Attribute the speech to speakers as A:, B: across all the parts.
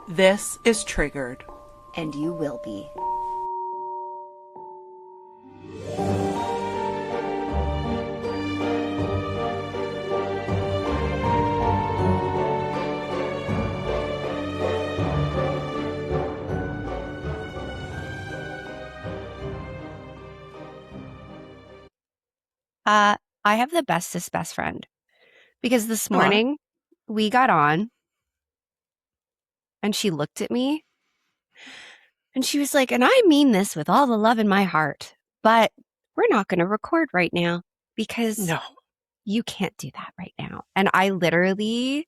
A: This is Triggered.
B: And you will be.
C: I have the bestest best friend because this morning we got on and she looked at me and she was like, and I mean this with all the love in my heart, but we're not going to record right now because you can't do that right now. And I literally,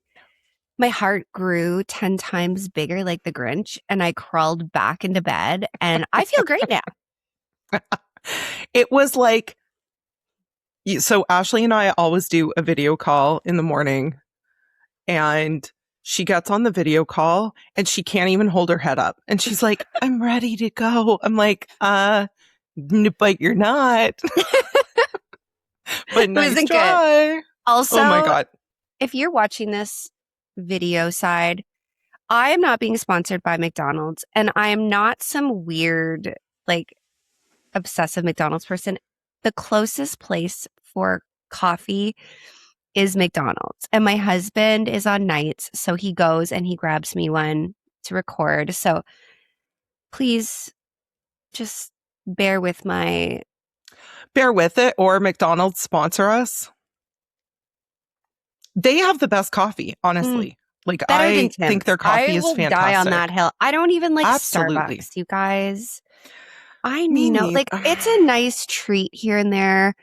C: my heart grew 10 times bigger like the Grinch and I crawled back into bed and I feel great now.
D: It was like, so Ashley and I always do a video call in the morning and she gets on the video call and she can't even hold her head up. And she's like, I'm ready to go. I'm like, but you're not. But nice try.
C: Good. Also,
D: oh my God.
C: If you're watching this video side, I am not being sponsored by McDonald's and I am not some weird, like, obsessive McDonald's person. The closest place for coffee is McDonald's. And my husband is on nights, so he goes and he grabs me one to record. So please just bear with it,
D: or McDonald's sponsor us. They have the best coffee, honestly. Like, I think their coffee is fantastic.
C: I will die on that hill. I don't even like
D: Absolutely.
C: Starbucks, you guys. I know, like, it's a nice treat here and there.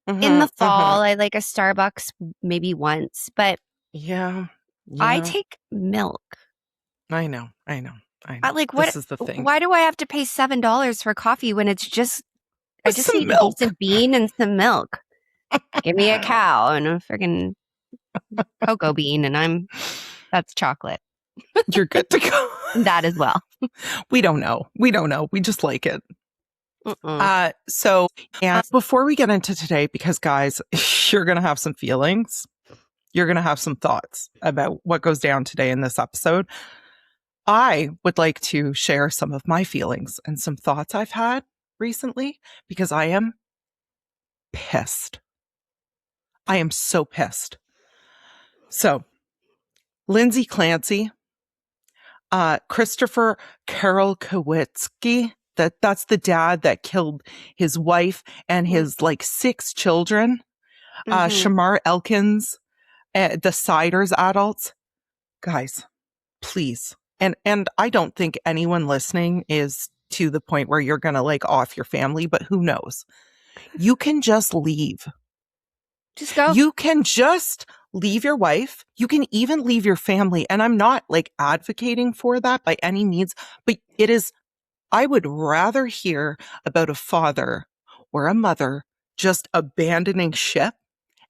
C: In the fall, I like a Starbucks maybe once, but
D: yeah.
C: I take milk.
D: I know.
C: Like, what?
D: This is the thing.
C: Why do I have to pay $7 for coffee when it's just I just need
D: milk.
C: a decent bean and some milk? Give me a cow and a friggin' cocoa bean, and that's chocolate.
D: You're good to go.
C: That as well.
D: We don't know. We just like it. So, and before we get into today, because guys, you're going to have some feelings. You're going to have some thoughts about what goes down today in this episode. I would like to share some of my feelings and some thoughts I've had recently because I am pissed. I am so pissed. So, Lindsay Clancy, Christopher Karolkowicki, that's the dad that killed his wife and his 6 children. Shamar Elkins, the Siders adults. Guys, please. And I don't think anyone listening is to the point where you're going to off your family, but who knows? You can just leave.
C: Just go.
D: You can just leave your wife. You can even leave your family. And I'm not advocating for that by any means, but it is, I would rather hear about a father or a mother just abandoning ship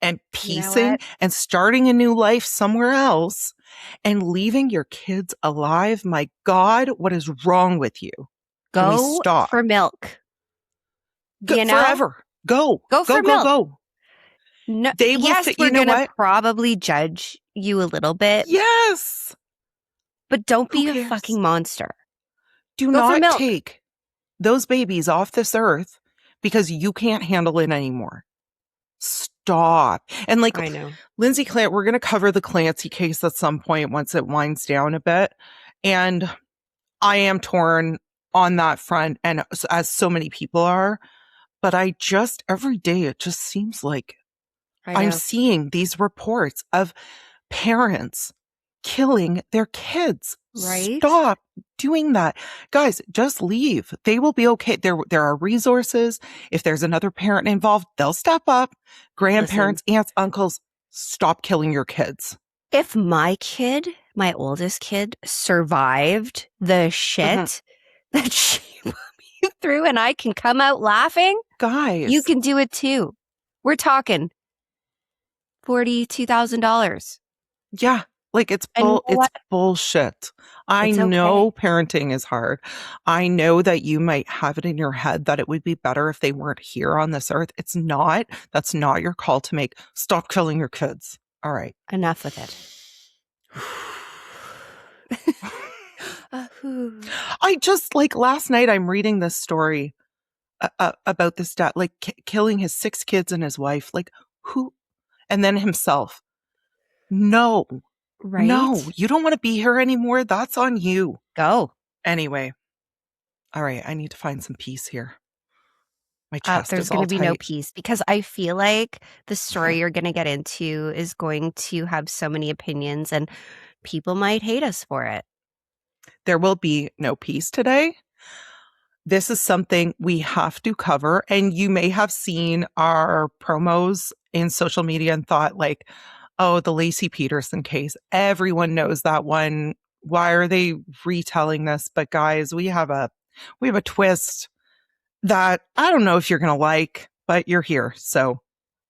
D: and piecing and starting a new life somewhere else and leaving your kids alive. My God, what is wrong with you?
C: Go
D: stop
C: for milk.
D: Forever. Go
C: for milk.
D: Go.
C: No,
D: they will
C: we're going to probably judge you a little bit.
D: Yes.
C: But don't be a fucking monster.
D: Do not take those babies off this earth because you can't handle it anymore. Stop. And
C: I know.
D: Lindsay Clancy, we're going to cover the Clancy case at some point once it winds down a bit. And I am torn on that front, and as so many people are. But every day, it just seems like I'm seeing these reports of parents killing their kids.
C: Right?
D: Stop doing that. Guys, just leave. They will be okay. There are resources. If there's another parent involved, they'll step up. Grandparents, aunts, uncles, stop killing your kids.
C: If my oldest kid, survived the shit that she put me through and I can come out laughing,
D: guys,
C: you can do it too. We're talking $42,000.
D: Yeah. It's bullshit. I know parenting is hard. I know that you might have it in your head that it would be better if they weren't here on this earth. It's not. That's not your call to make. Stop killing your kids. All right.
C: Enough with it.
D: I just like last night I'm reading this story about this dad, like killing his 6 kids and his wife, like who, and then himself. No,
C: Right?
D: no, you don't want to be here anymore. That's on you.
C: Go.
D: Anyway. All right. I need to find some peace here. My chest
C: There's
D: is all
C: going to be
D: tight.
C: no peace because I feel like the story you're going to get into is going to have so many opinions and people might hate us for it.
D: There will be no peace today. This is something we have to cover. And you may have seen our promos in social media and thought like, oh, the Laci Peterson case. Everyone knows that one. Why are they retelling this? But guys, we have a twist that I don't know if you're going to like, but you're here. So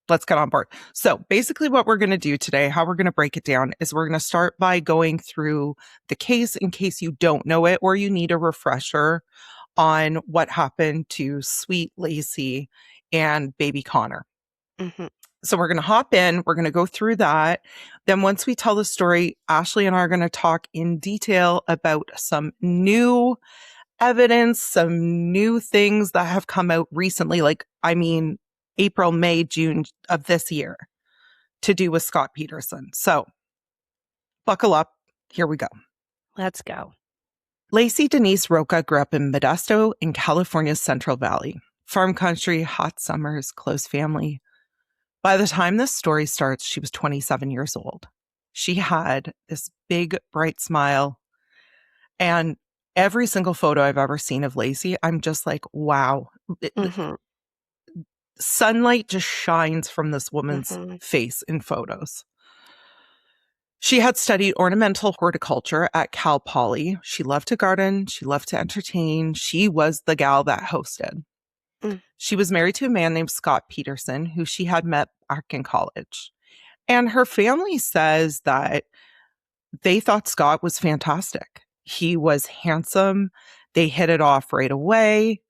D: let's get on board. So basically what we're going to do today, how we're going to break it down is we're going to start by going through the case in case you don't know it or you need a refresher on what happened to sweet Laci and baby Connor.
C: Mm-hmm.
D: So we're going to hop in. We're going to go through that. Then once we tell the story, Ashley and I are going to talk in detail about some new evidence, some new things that have come out recently, April, May, June of this year to do with Scott Peterson. So buckle up. Here we go.
C: Let's go.
D: Laci Denise Roca grew up in Modesto in California's Central Valley. Farm country, hot summers, close family. By the time this story starts, she was 27 years old. She had this big, bright smile. And every single photo I've ever seen of Laci, I'm just like, wow.
C: Mm-hmm.
D: Sunlight just shines from this woman's face in photos. She had studied ornamental horticulture at Cal Poly. She loved to garden. She loved to entertain. She was the gal that hosted. She was married to a man named Scott Peterson, who she had met back in college. And her family says that they thought Scott was fantastic. He was handsome. They hit it off right away.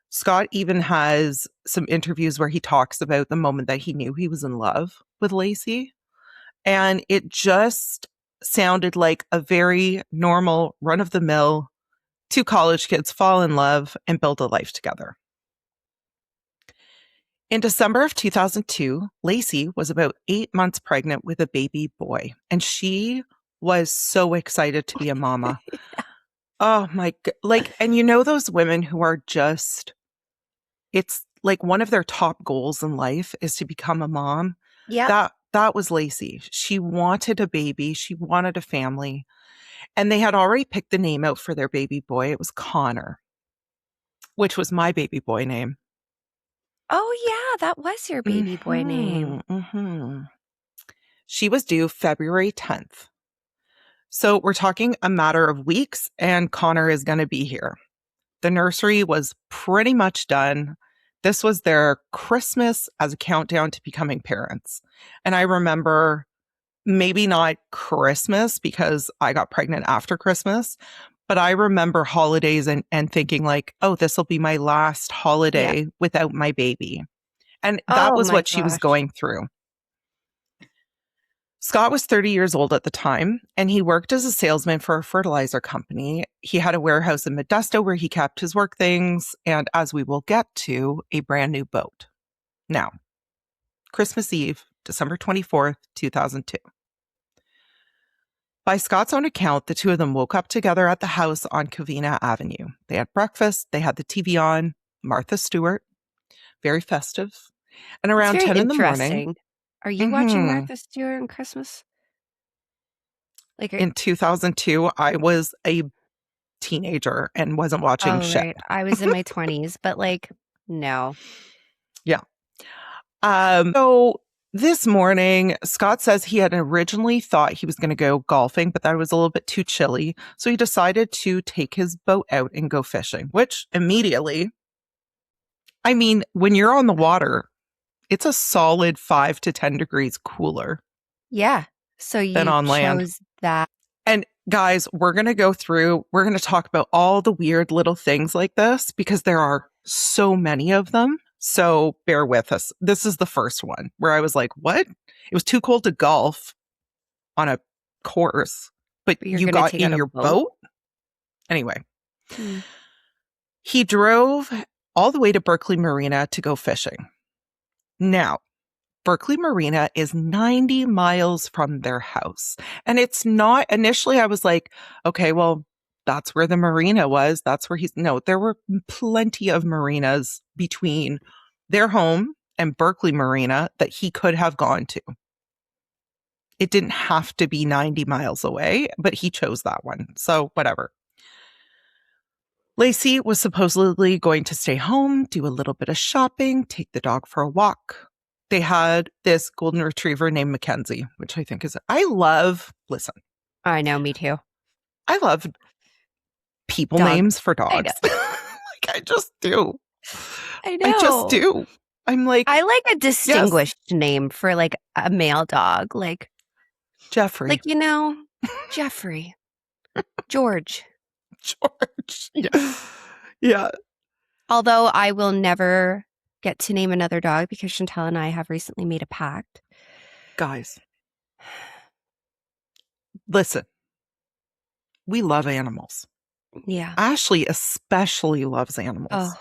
D: Scott even has some interviews where he talks about the moment that he knew he was in love with Laci. And it just sounded like a very normal, run-of-the-mill, 2 college kids fall in love and build a life together. In December of 2002, Laci was about 8 months pregnant with a baby boy, and she was so excited to be a mama. Yeah. Oh my God. And you know those women who are just, it's like one of their top goals in life is to become a mom.
C: Yeah.
D: That was Laci. She wanted a baby. She wanted a family. And they had already picked the name out for their baby boy. It was Connor, which was my baby boy name.
C: Oh, yeah, that was your baby boy name.
D: Mm-hmm. She was due February 10th. So we're talking a matter of weeks, and Connor is going to be here. The nursery was pretty much done. This was their Christmas as a countdown to becoming parents. And I remember maybe not Christmas because I got pregnant after Christmas, but I remember holidays and thinking like, oh, this will be my last holiday without my baby. And that was what she was going through. Scott was 30 years old at the time, and he worked as a salesman for a fertilizer company. He had a warehouse in Modesto where he kept his work things, and as we will get to, a brand new boat. Now, Christmas Eve, December 24th, 2002. By Scott's own account, the two of them woke up together at the house on Covina Avenue. They had breakfast, they had the TV on, Martha Stewart, very festive. And around 10 in the morning.
C: Are you watching Martha Stewart on Christmas?
D: In 2002, I was a teenager and wasn't watching shit. Right.
C: I was in my 20s, but no.
D: Yeah. So this morning, Scott says he had originally thought he was going to go golfing, but that was a little bit too chilly. So he decided to take his boat out and go fishing, which immediately, I mean, when you're on the water, it's a solid 5 to 10 degrees cooler.
C: Yeah. So you
D: than on land.
C: Chose that.
D: And guys, we're going to talk about all the weird little things like this because there are so many of them. So bear with us. This is the first one where I was like, what? It was too cold to golf on a course, but you got in your boat? Anyway, he drove all the way to Berkeley Marina to go fishing. Now, Berkeley Marina is 90 miles from their house. And it's not, initially I was like, okay, well, that's where the marina was. That's where no, there were plenty of marinas between their home and Berkeley Marina that he could have gone to. It didn't have to be 90 miles away, but he chose that one. So whatever. Laci was supposedly going to stay home, do a little bit of shopping, take the dog for a walk. They had this golden retriever named Mackenzie, which I think is, listen.
C: I know, me too.
D: I love people names for dogs. I just do.
C: I know.
D: I just do. I'm like,
C: I like a distinguished name for like a male dog, like
D: Jeffrey.
C: Like, Jeffrey. George.
D: Yeah. Yeah.
C: Although I will never get to name another dog because Chantel and I have recently made a pact.
D: Guys, listen, we love animals.
C: Yeah.
D: Ashley especially loves animals.
C: Oh,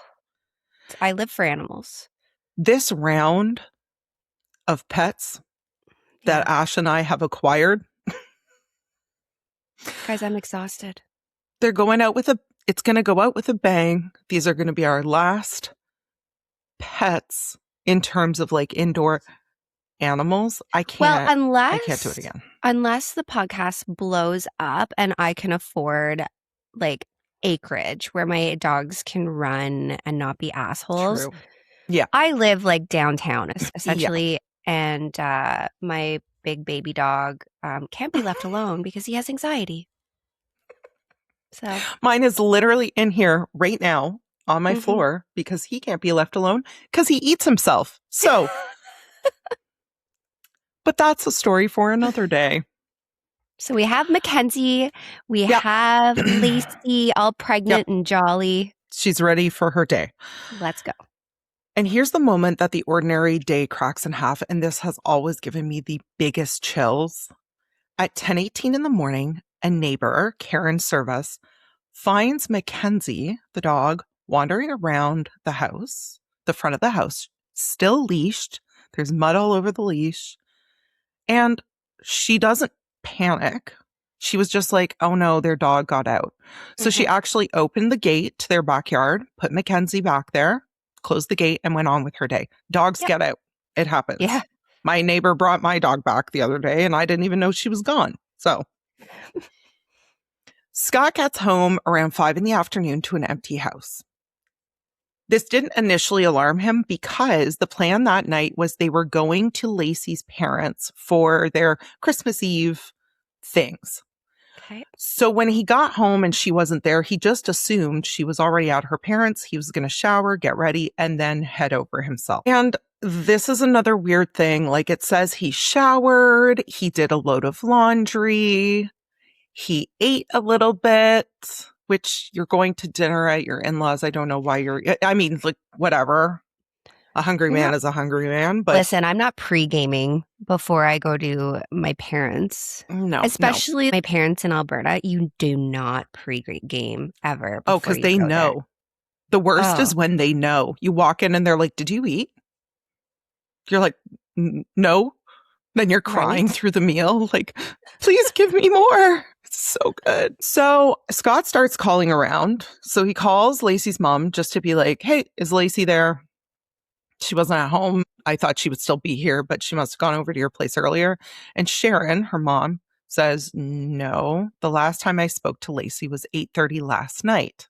C: I live for animals.
D: This round of pets that Ash and I have acquired.
C: Guys, I'm exhausted.
D: They're going out it's going to go out with a bang. These are going to be our last pets in terms of like indoor animals. I can't do it again.
C: Unless the podcast blows up and I can afford like acreage where my dogs can run and not be assholes.
D: True. Yeah.
C: I live like downtown essentially. And my big baby dog can't be left alone because he has anxiety. So
D: mine is literally in here right now on my floor because he can't be left alone because he eats himself. So, but that's a story for another day.
C: So we have Mackenzie, we have Laci, all pregnant and jolly.
D: She's ready for her day.
C: Let's go.
D: And here's the moment that the ordinary day cracks in half. And this has always given me the biggest chills. At 10:18 in the morning, a neighbor, Karen Service, finds Mackenzie, the dog, wandering around the house, the front of the house, still leashed. There's mud all over the leash. And she doesn't panic. She was just like, oh no, their dog got out. So she actually opened the gate to their backyard, put Mackenzie back there, closed the gate, and went on with her day. Dogs get out. It happens.
C: Yeah.
D: My neighbor brought my dog back the other day, and I didn't even know she was gone. So Scott gets home around 5 p.m. to an empty house. This didn't initially alarm him because the plan that night was they were going to Laci's parents for their Christmas Eve things.
C: Okay.
D: So when he got home and she wasn't there, he just assumed she was already at her parents'. He was going to shower, get ready, and then head over himself. And this is another weird thing. Like it says he showered, he did a load of laundry, he ate a little bit, which you're going to dinner at your in-laws. I don't know why like whatever. A hungry man is a hungry man. But
C: listen, I'm not pre-gaming before I go to my parents.
D: No.
C: Especially my parents in Alberta. You do not pre-game ever.
D: Oh, because they know. There. The worst is when they know. You walk in and they're like, did you eat? You're like, no. Then you're crying through the meal. Like, please give me more. It's so good. So Scott starts calling around. So he calls Laci's mom just to be like, hey, is Laci there? She wasn't at home. I thought she would still be here, but she must have gone over to your place earlier. And Sharon, her mom, says, no, the last time I spoke to Laci was 8:30 last night.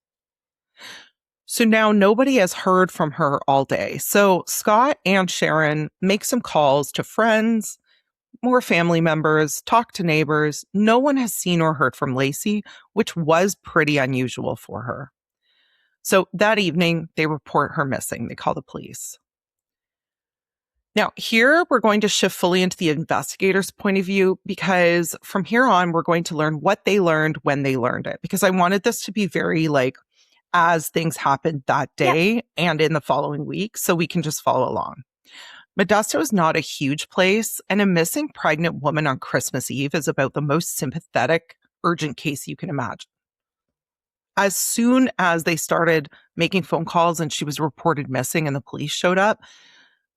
D: So now nobody has heard from her all day. So Scott and Sharon make some calls to friends, more family members, talk to neighbors. No one has seen or heard from Laci, which was pretty unusual for her. So that evening, they report her missing. They call the police. Now, here we're going to shift fully into the investigator's point of view because from here on, we're going to learn what they learned when they learned it. Because I wanted this to be very like as things happened that day and in the following week, so we can just follow along. Modesto is not a huge place, and a missing pregnant woman on Christmas Eve is about the most sympathetic, urgent case you can imagine. as soon as they started making phone calls and she was reported missing and the police showed up,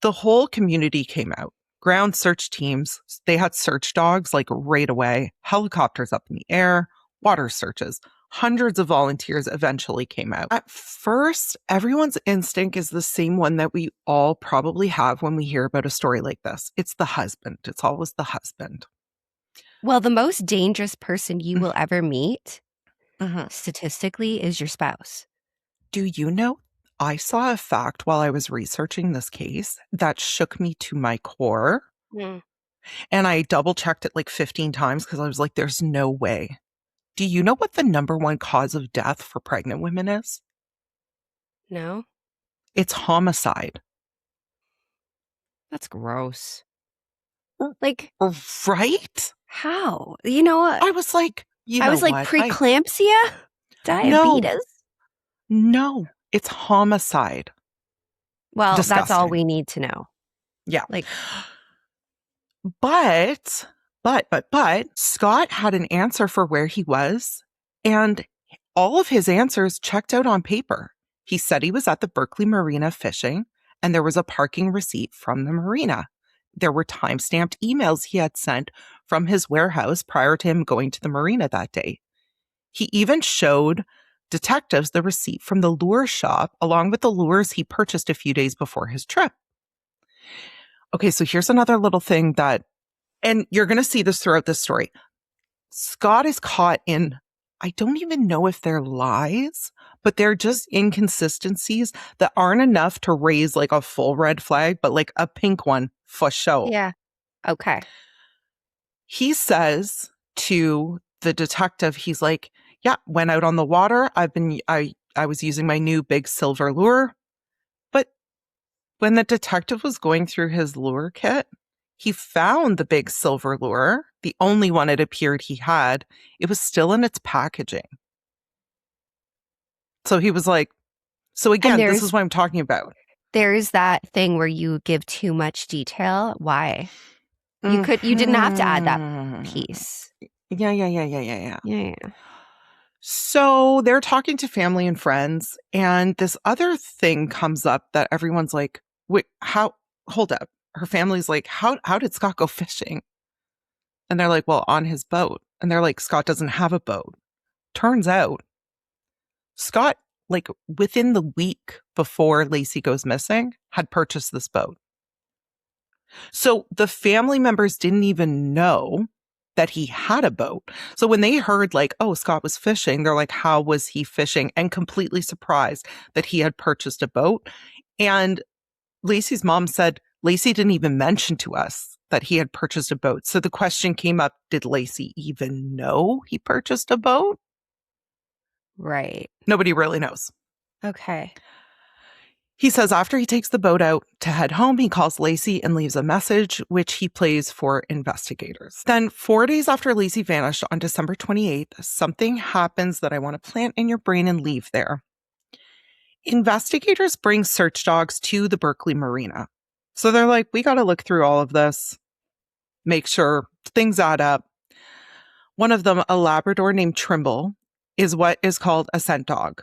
D: the whole community came out. Ground search teams, they had search dogs like right away, helicopters up in the air, water searches. Hundreds of volunteers eventually came out. At first, everyone's instinct is the same one that we all probably have when we hear about a story like this. It's the husband. It's always the husband.
C: Well, the most dangerous person you will ever meet,
D: Mm-hmm.
C: statistically, is your spouse.
D: Do you know, I saw a fact while I was researching this case that shook me to my core.
C: Mm.
D: And I double checked it like 15 times because I was like, there's no way. Do you know what the number one cause of death for pregnant women is?
C: No?
D: It's homicide.
C: That's gross. Like,
D: right?
C: how? You know what?
D: I was like,
C: I was like, preeclampsia? Diabetes?
D: No, it's homicide.
C: Well,
D: Disgusting.
C: That's all we need to know.
D: Yeah.
C: Like,
D: But Scott had an answer for where he was, and all of his answers checked out on paper. He said he was at the Berkeley Marina fishing, and there was a parking receipt from the marina. There were time-stamped emails he had sent from his warehouse prior to him going to the marina that day. He even showed detectives the receipt from the lure shop, along with the lures he purchased a few days before his trip. Okay, so here's another little thing that, and you're going to see this throughout this story. Scott is caught in, I don't even know if they're lies, but they're just inconsistencies that aren't enough to raise like a full red flag, but like a pink one for show.
C: yeah. Okay.
D: He says to the detective, he's like, yeah, went out on the water. I was using my new big silver lure. But when the detective was going through his lure kit, he found the big silver lure, the only one it appeared he had. It was still in its packaging. So he was like, so again, this is what I'm talking about.
C: There's that thing where you give too much detail. Why? You didn't have to add that piece.
D: Yeah. So they're talking to family and friends, and this other thing comes up that everyone's like, wait, hold up. Her family's like, how did Scott go fishing? And they're like, well, on his boat. And they're like, Scott doesn't have a boat. Turns out, Scott, like within the week before Laci goes missing, had purchased this boat. So the family members didn't even know that he had a boat. So when they heard like, oh, Scott was fishing, they're like, how was he fishing? And completely surprised that he had purchased a boat. And Laci's mom said, Laci didn't even mention to us that he had purchased a boat. So the question came up, did Laci even know he purchased a boat?
C: Right.
D: Nobody really knows.
C: Okay.
D: He says after he takes the boat out to head home, he calls Laci and leaves a message, which he plays for investigators. Then 4 days after Laci vanished on December 28th, something happens that I want to plant in your brain and leave there. Investigators bring search dogs to the Berkeley Marina. So they're like, we got to look through all of this, make sure things add up. One of them, a Labrador named Trimble, is what is called a scent dog.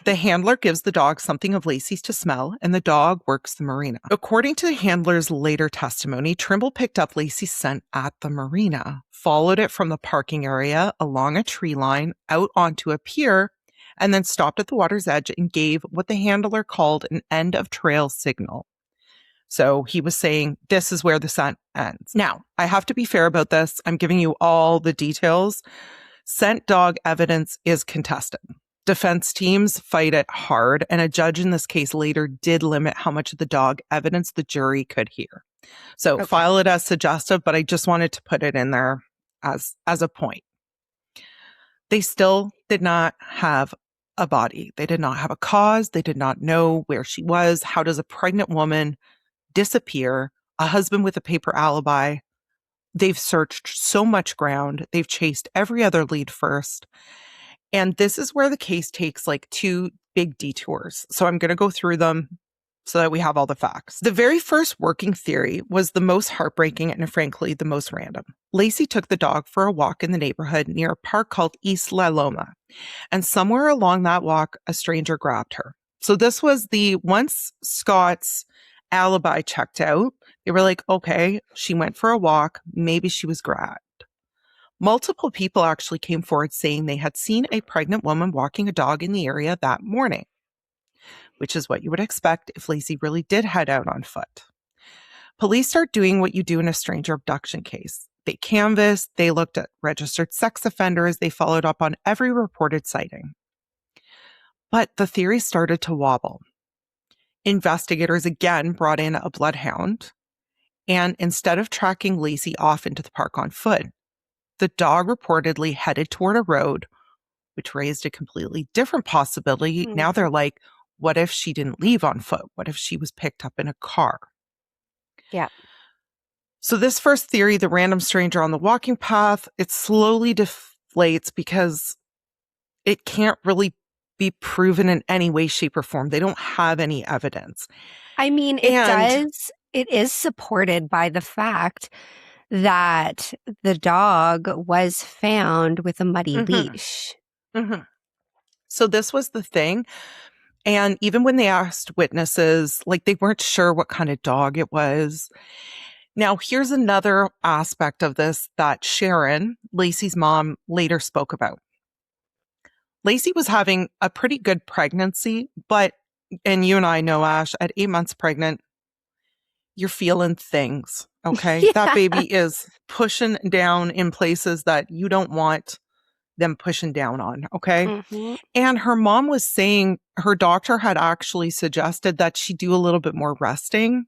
D: The handler gives the dog something of Laci's to smell, and the dog works the marina. According to the handler's later testimony, Trimble picked up Laci's scent at the marina, followed it from the parking area along a tree line out onto a pier, and then stopped at the water's edge and gave what the handler called an end of trail signal. So he was saying, this is where the scent ends. Now, I have to be fair about this. I'm giving you all the details. Scent dog evidence is contested. Defense teams fight it hard, and a judge in this case later did limit how much of the dog evidence the jury could hear. So file it as suggestive, but I just wanted to put it in there as a point. They still did not have a body. They did not have a cause. They did not know where she was. How does a pregnant woman disappear? A husband with a paper alibi. They've searched so much ground. They've chased every other lead first. And this is where the case takes like two big detours. So I'm going to go through them so that we have all the facts. The very first working theory was the most heartbreaking and frankly the most random. Laci took the dog for a walk in the neighborhood near a park called East La Loma, and somewhere along that walk, a stranger grabbed her. So this was once Scott's alibi checked out, they were like, okay, she went for a walk, maybe she was grabbed. Multiple people actually came forward saying they had seen a pregnant woman walking a dog in the area that morning, which is what you would expect if Laci really did head out on foot. Police start doing what you do in a stranger abduction case. They canvassed, they looked at registered sex offenders, they followed up on every reported sighting. But the theory started to wobble. Investigators again brought in a bloodhound, and instead of tracking Laci off into the park on foot, the dog reportedly headed toward a road, which raised a completely different possibility. Now they're like, what if she didn't leave on foot? What if she was picked up in a car?
C: Yeah.
D: So this first theory, the random stranger on the walking path, it slowly deflates because it can't really be proven in any way, shape, or form. They don't have any evidence.
C: I mean, it is supported by the fact that the dog was found with a muddy leash.
D: So this was the thing. And even when they asked witnesses, like they weren't sure what kind of dog it was. Now, here's another aspect of this that Sharon, Laci's mom, later spoke about. Laci was having a pretty good pregnancy, but, and you and I know, Ash, at 8 months pregnant, you're feeling things, okay?
C: Yeah.
D: That baby is pushing down in places that you don't want them pushing down on, okay? And her mom was saying her doctor had actually suggested that she do a little bit more resting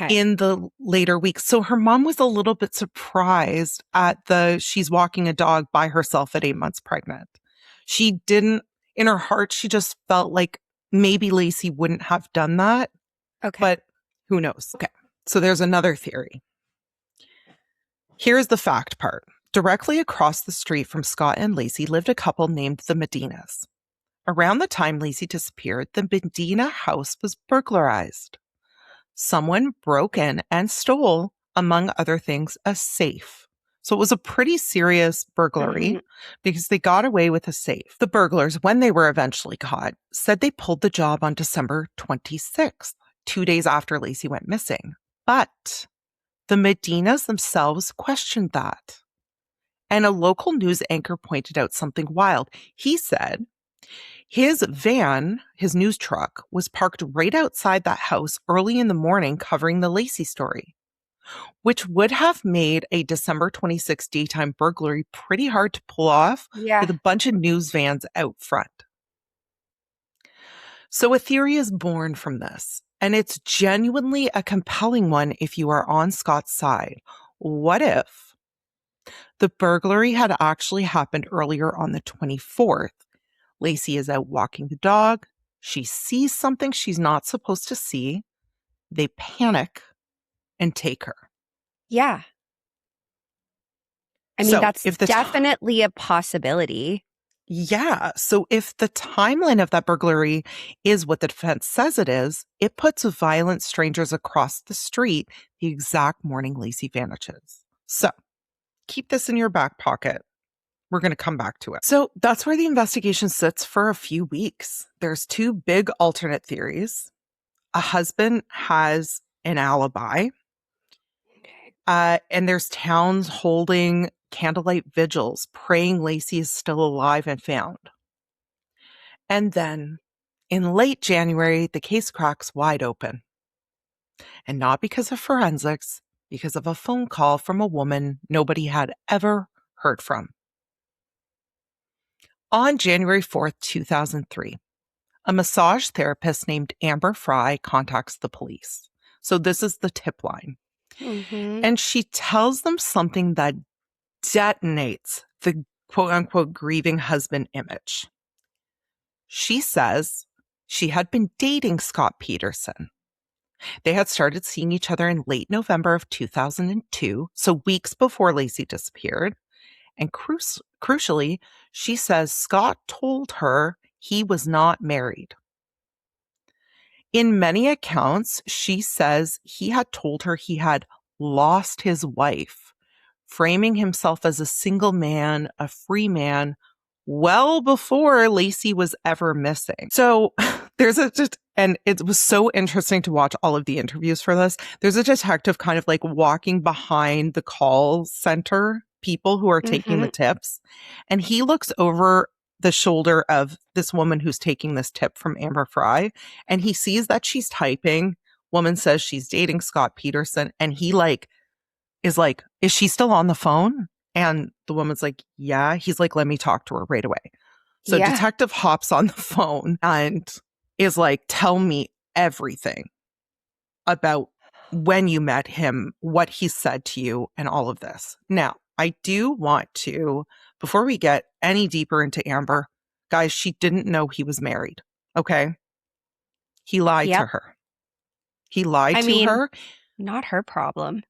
D: in the later weeks. So her mom was a little bit surprised at she's walking a dog by herself at 8 months pregnant. She didn't, in her heart, she just felt like maybe Laci wouldn't have done that. But who knows? Okay. So there's another theory. Here's the fact part. Directly across the street from Scott and Laci lived a couple named the Medinas. Around the time Laci disappeared, the Medina house was burglarized. Someone broke in and stole, among other things, a safe. So it was a pretty serious burglary because they got away with a safe. The burglars, when they were eventually caught, said they pulled the job on December 26th, 2 days after Laci went missing. But the Medinas themselves questioned that. And a local news anchor pointed out something wild. He said his van, his news truck, was parked right outside that house early in the morning covering the Laci story, which would have made a December 26th daytime burglary pretty hard to pull off with a bunch of news vans out front. So a theory is born from this, and it's genuinely a compelling one if you are on Scott's side. What if the burglary had actually happened earlier on the 24th? Laci is out walking the dog. She sees something she's not supposed to see. They panic and take her.
C: Yeah. I mean, that's definitely a possibility.
D: Yeah. So if the timeline of that burglary is what the defense says it is, it puts violent strangers across the street the exact morning Laci vanishes. So keep this in your back pocket. We're going to come back to it. So that's where the investigation sits for a few weeks. There's two big alternate theories. A husband has an alibi. And there's towns holding candlelight vigils, praying Laci is still alive and found. And then in late January, the case cracks wide open. And not because of forensics, because of a phone call from a woman nobody had ever heard from. On January 4th, 2003, a massage therapist named Amber Fry contacts the police. So this is the tip line. And she tells them something that detonates the quote-unquote grieving husband image. She says she had been dating Scott Peterson. They had started seeing each other in late November of 2002, so weeks before Laci disappeared. And crucially, she says Scott told her he was not married. In many accounts, she says he had told her he had lost his wife, framing himself as a single man, a free man, well before Laci was ever missing. So and it was so interesting to watch all of the interviews for this. There's a detective kind of like walking behind the call center people who are taking the tips, and he looks over the shoulder of this woman who's taking this tip from Amber Fry, and he sees that she's typing. Woman says she's dating Scott Peterson, and he is like, is she still on the phone? And the woman's like, yeah. He's like, let me talk to her right away. So detective hops on the phone and is like, tell me everything about when you met him, what he said to you, and all of this. Now, I do want to, before we get any deeper into Amber, guys, she didn't know he was married. Okay. He lied to her. He lied to her.
C: Not her problem.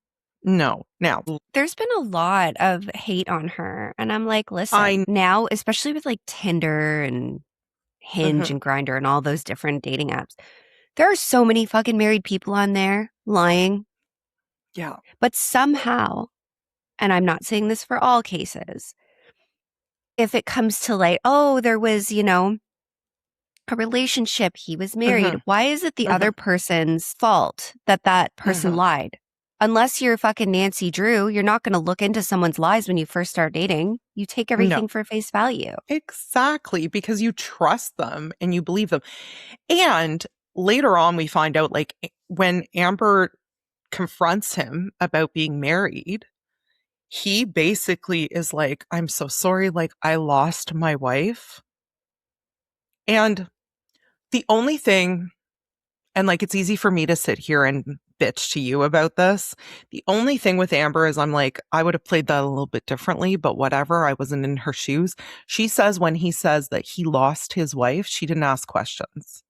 D: No. Now,
C: there's been a lot of hate on her. And I'm like, listen, now, especially with like Tinder and Hinge and Grindr and all those different dating apps, there are so many fucking married people on there lying.
D: Yeah.
C: But somehow, and I'm not saying this for all cases, if it comes to like, oh, there was, you know, a relationship, he was married, why is it the other person's fault that that person lied? Unless you're fucking Nancy Drew, you're not going to look into someone's lies when you first start dating. You take everything for face value.
D: Exactly, because you trust them and you believe them. And later on, we find out, like, when Amber confronts him about being married, he basically is like, I'm so sorry, like, I lost my wife. And the only thing, and like, it's easy for me to sit here and bitch to you about this. The only thing with Amber is I'm like, I would have played that a little bit differently, but whatever. I wasn't in her shoes. She says when he says that he lost his wife, she didn't ask questions.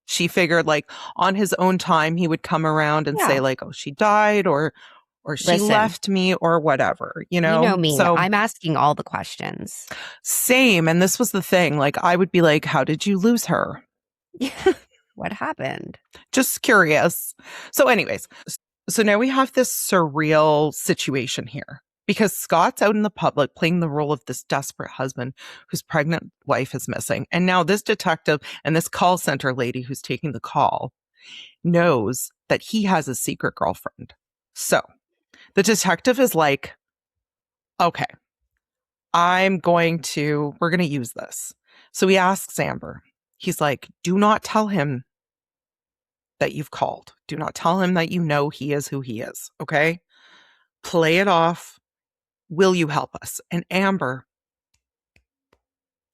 D: She figured like on his own time, he would come around and say like, oh, she died or she left me or whatever, you know?
C: You know me. So, I'm asking all the questions.
D: Same. And this was the thing. Like, I would be like, how did you lose her?
C: What happened?
D: Just curious. So anyways, so now we have this surreal situation here because Scott's out in the public playing the role of this desperate husband whose pregnant wife is missing. And now this detective and this call center lady who's taking the call knows that he has a secret girlfriend. So the detective is like, okay, we're going to use this. So he asks Amber, he's like, do not tell him that you've called. Do not tell him that you know he is who he is. Okay. Play it off. Will you help us? And Amber,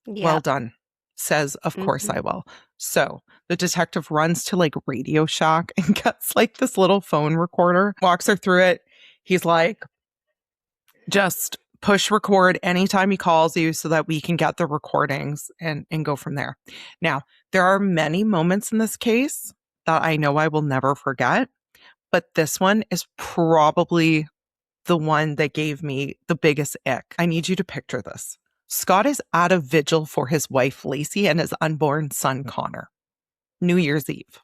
D: well done, says, of course I will. So the detective runs to like Radio Shack and gets like this little phone recorder, walks her through it. He's like, just push record anytime he calls you so that we can get the recordings and go from there. Now, there are many moments in this case that I know I will never forget, but this one is probably the one that gave me the biggest ick. I need you to picture this. Scott is at a vigil for his wife, Laci, and his unborn son, Connor. New Year's Eve.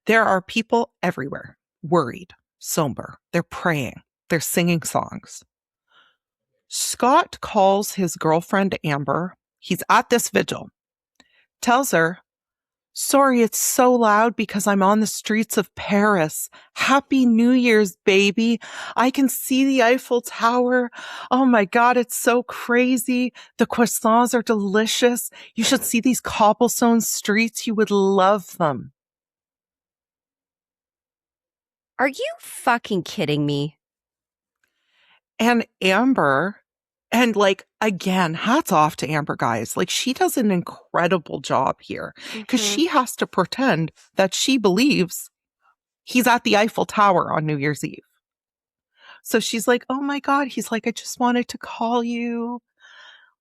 D: There are people everywhere, worried, somber. They're praying. They're singing songs. Scott calls his girlfriend, Amber. He's at this vigil. Tells her, sorry, it's so loud because I'm on the streets of Paris. Happy New Year's, baby. I can see the Eiffel Tower. Oh my God, it's so crazy. The croissants are delicious. You should see these cobblestone streets. You would love them.
C: Are you fucking kidding me?
D: And Amber, and like, again, hats off to Amber, guys. Like, she does an incredible job here because she has to pretend that she believes he's at the Eiffel Tower on New Year's Eve. So she's like, oh my God. He's like, I just wanted to call you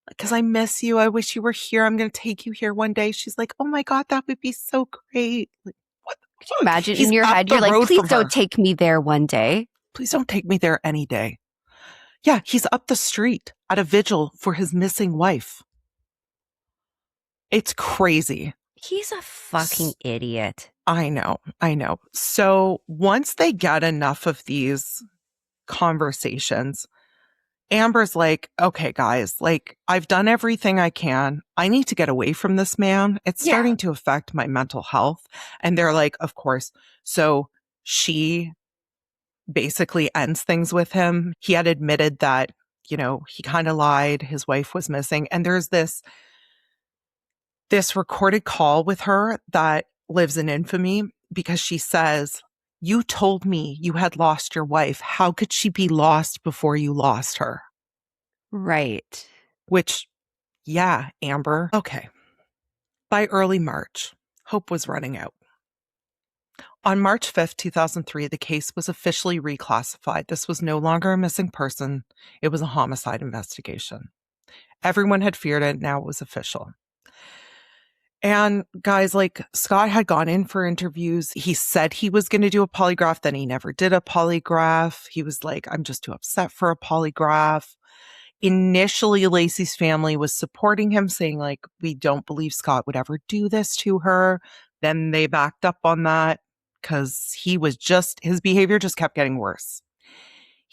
D: because I miss you. I wish you were here. I'm going to take you here one day. She's like, oh my God, that would be so great. Like, what the fuck?
C: Imagine in your head, you're like, please don't take me there one day.
D: Please don't take me there any day. Yeah, he's up the street at a vigil for his missing wife. It's crazy.
C: He's a fucking idiot.
D: I know. So once they get enough of these conversations, Amber's like, okay, guys, like, I've done everything I can. I need to get away from this man. It's starting to affect my mental health. And they're like, of course. So she basically ends things with him. He had admitted that, you know, he kind of lied. His wife was missing. And there's this recorded call with her that lives in infamy because she says, you told me you had lost your wife. How could she be lost before you lost her?
C: Right.
D: Which, yeah, Amber. Okay. By early March, hope was running out. On March 5th, 2003, the case was officially reclassified. This was no longer a missing person. It was a homicide investigation. Everyone had feared it. Now it was official. And guys, like, Scott had gone in for interviews. He said he was going to do a polygraph. Then he never did a polygraph. He was like, I'm just too upset for a polygraph. Initially, Laci's family was supporting him, saying, like, we don't believe Scott would ever do this to her. Then they backed up on that because his behavior just kept getting worse.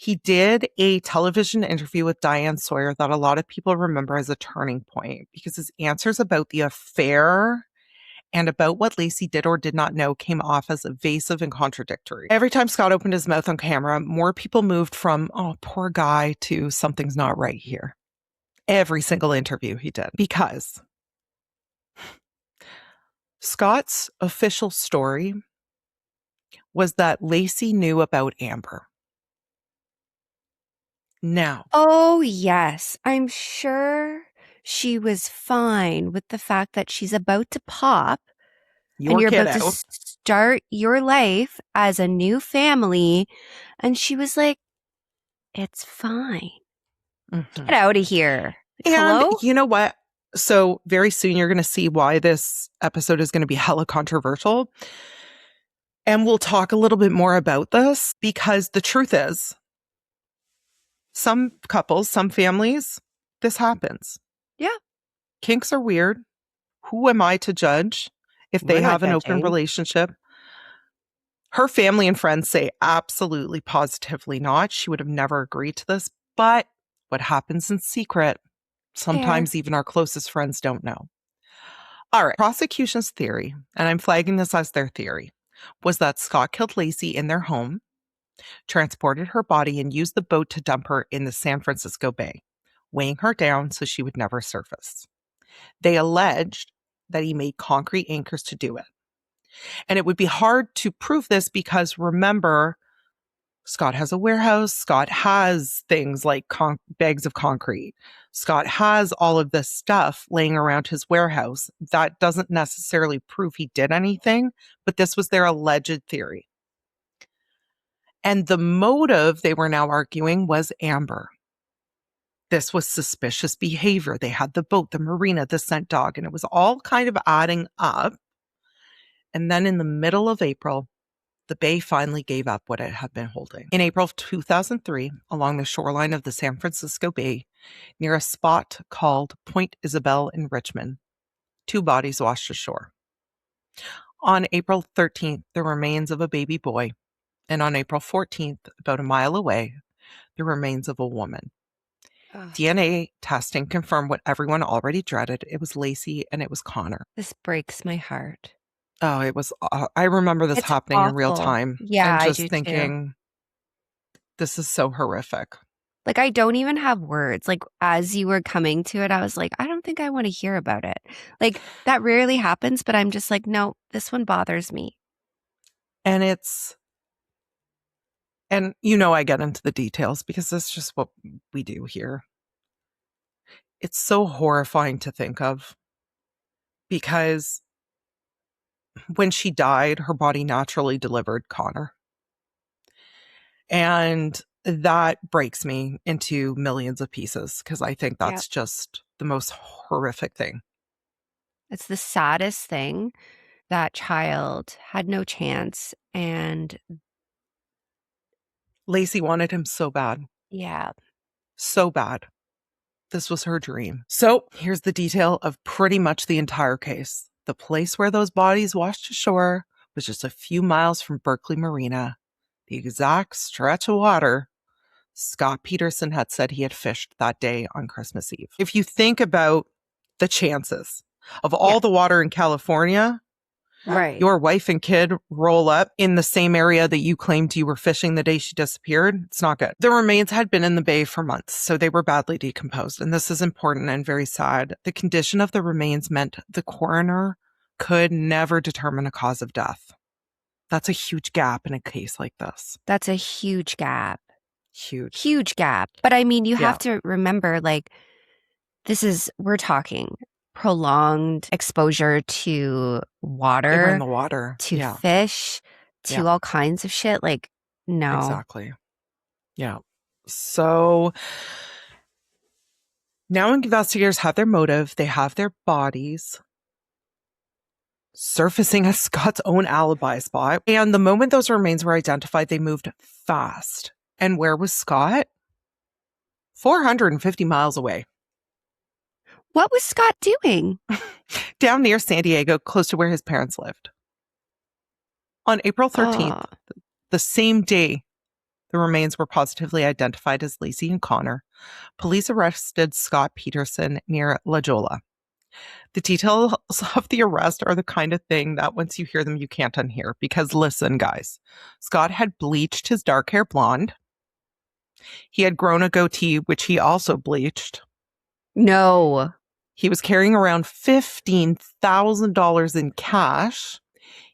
D: He did a television interview with Diane Sawyer that a lot of people remember as a turning point because his answers about the affair and about what Laci did or did not know came off as evasive and contradictory. Every time Scott opened his mouth on camera, more people moved from, oh, poor guy, to something's not right here. Every single interview he did. Because Scott's official story was that Laci knew about Amber. Now.
C: Oh, yes. I'm sure she was fine with the fact that she's about to pop and you're about to start your life as a new family. And she was like, it's fine. Mm-hmm. Get out of here.
D: And
C: hello?
D: You know what? So very soon you're going to see why this episode is going to be hella controversial. And we'll talk a little bit more about this because the truth is, some couples, some families, this happens.
C: Yeah.
D: Kinks are weird. Who am I to judge if they have an open relationship? Her family and friends say absolutely, positively not. She would have never agreed to this. But what happens in secret, sometimes even our closest friends don't know. All right. Prosecution's theory, and I'm flagging this as their theory, was that Scott killed Laci in their home, transported her body, and used the boat to dump her in the San Francisco Bay, weighing her down so she would never surface. They alleged that he made concrete anchors to do it. And it would be hard to prove this because, remember, Scott has a warehouse. Scott has things like bags of concrete. Scott has all of this stuff laying around his warehouse. That doesn't necessarily prove he did anything, but this was their alleged theory. And the motive, they were now arguing, was Amber. This was suspicious behavior. They had the boat, the marina, the scent dog, and it was all kind of adding up. And then in the middle of April, the Bay finally gave up what it had been holding. In April of 2003, along the shoreline of the San Francisco Bay, near a spot called Point Isabel in Richmond, 2 bodies washed ashore. On April 13th, the remains of a baby boy. And on April 14th, about a mile away, the remains of a woman. DNA testing confirmed what everyone already dreaded. It was Laci and it was Connor.
C: This breaks my heart.
D: Oh, it was, I remember this happening in real time.
C: Yeah,
D: and just
C: I do
D: thinking,
C: too.
D: This is so horrific.
C: Like, I don't even have words. Like, as you were coming to it, I was like, I don't think I want to hear about it. Like, that rarely happens, but I'm just like, no, this one bothers me.
D: And and you know, I get into the details because that's just what we do here. It's so horrifying to think of because when she died, her body naturally delivered Connor. And that breaks me into millions of pieces because I think that's just the most horrific thing.
C: It's the saddest thing. That child had no chance, and
D: Laci wanted him so bad.
C: Yeah.
D: So bad. This was her dream. So here's the detail of pretty much the entire case. The place where those bodies washed ashore was just a few miles from Berkeley Marina, the exact stretch of water Scott Peterson had said he had fished that day on Christmas Eve. If you think about the chances of all the water in California,
C: Right.
D: your wife and kid roll up in the same area that you claimed you were fishing the day she disappeared, it's not good. The remains had been in the bay for months, so they were badly decomposed. And this is important and very sad. The condition of the remains meant the coroner could never determine a cause of death. That's a huge gap in a case like this.
C: That's a huge gap.
D: Huge
C: Gap. But I mean, you have to remember, like, we're talking prolonged exposure to water.
D: They were in the water.
C: To fish, to all kinds of shit. Like, no.
D: Exactly. Yeah. So now investigators have their motive. They have their bodies surfacing as Scott's own alibi spot. And the moment those remains were identified, they moved fast. And where was Scott? 450 miles away.
C: What was Scott doing?
D: Down near San Diego, close to where his parents lived. On April 13th, the same day the remains were positively identified as Laci and Connor, police arrested Scott Peterson near La Jolla. The details of the arrest are the kind of thing that once you hear them, you can't unhear. Because listen, guys, Scott had bleached his dark hair blonde. He had grown a goatee, which he also bleached.
C: No.
D: He was carrying around $15,000 in cash.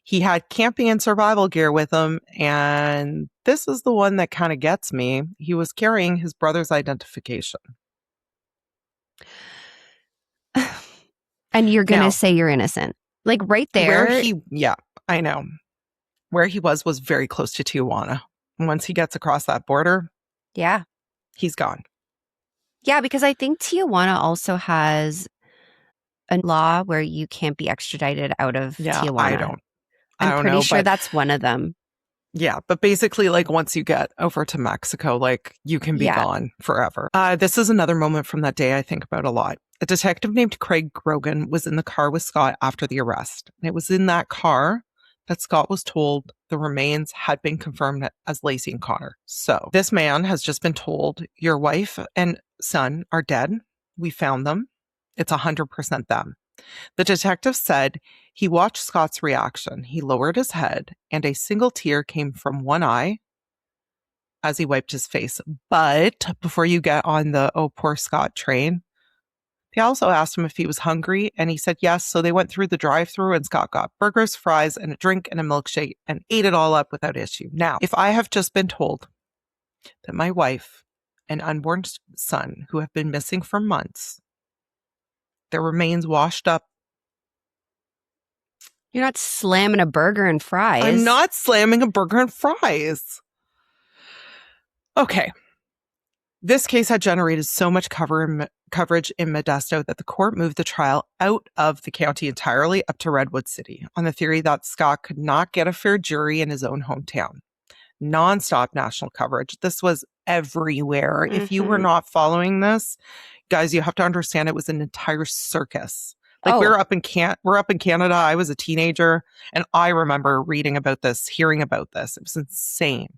D: He had camping and survival gear with him. And this is the one that kind of gets me. He was carrying his brother's identification.
C: And you're going to say you're innocent. Like right there.
D: I know. Where he was very close to Tijuana. Once he gets across that border.
C: Yeah.
D: He's gone.
C: Yeah, because I think Tijuana also has a law where you can't be extradited out of Tijuana. I'm pretty sure that's one of them.
D: Yeah, but basically, like, once you get over to Mexico, like, you can be gone forever. This is another moment from that day I think about a lot. A detective named Craig Grogan was in the car with Scott after the arrest. And it was in that car that Scott was told the remains had been confirmed as Laci and Connor. So this man has just been told, your wife and son are dead. We found them. It's 100% them. The detective said he watched Scott's reaction. He lowered his head and a single tear came from one eye as he wiped his face. But before you get on the, oh, poor Scott train, they also asked him if he was hungry and he said yes. So they went through the drive-thru and Scott got burgers, fries, and a drink and a milkshake and ate it all up without issue. Now, if I have just been told that my wife and unborn son, who have been missing for months, their remains washed up.
C: You're not slamming a burger and fries.
D: I'm not slamming a burger and fries. Okay. This case had generated so much coverage in Modesto that the court moved the trial out of the county entirely up to Redwood City on the theory that Scott could not get a fair jury in his own hometown. Nonstop national coverage. This was everywhere. If you were not following this, guys, you have to understand it was an entire circus. Like we're up in Canada. I was a teenager and I remember reading about this, hearing about this. It was insane.